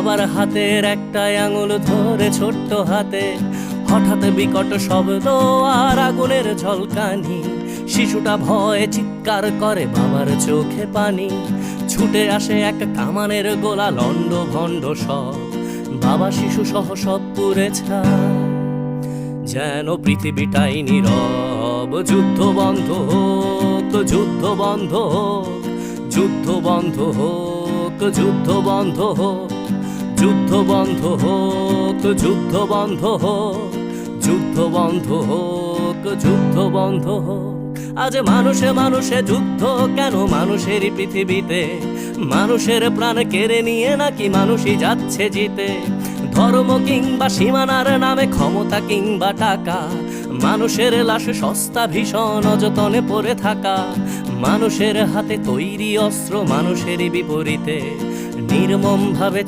বাবার হাতের একটা আঙুল ধরে ছোট্ট হাতে, হঠাৎ বিকট শব্দ আর আগুনের ঝলকানি। শিশুটা ভয়ে চিৎকার করে, বাবার চোখে পানি। ছুটে আসে এক কামানের গোলা, লন্ড ভন্ড সব, বাবা শিশু সহ সব পুড়ে ছাই। যেন পৃথিবীটাই নীরব, যুদ্ধ বন্ধ হোক, যুদ্ধ বন্ধ হোক, যুদ্ধ বন্ধ হোক, যুদ্ধ বন্ধ হোক, যুদ্ধ বন্ধ হোক, যুদ্ধ বন্ধ হোক, যুদ্ধ বন্ধ হোক, যুদ্ধ বন্ধ হোক। আজ মানুষে মানুষে যুদ্ধ কেন মানুষেরই পৃথিবীতে? মানুষের প্রাণ কেড়ে নিয়ে নাকি মানুষই যাচ্ছে জিতে? ধর্ম কিংবা সীমানার নামে, ক্ষমতা কিংবা টাকা, মানুষের লাশ সস্তা ভীষণ অযতনে পড়ে থাকা। মানুষের হাতে তৈরি অস্ত্র মানুষেরই বিপরীতে নির্মম ভাবে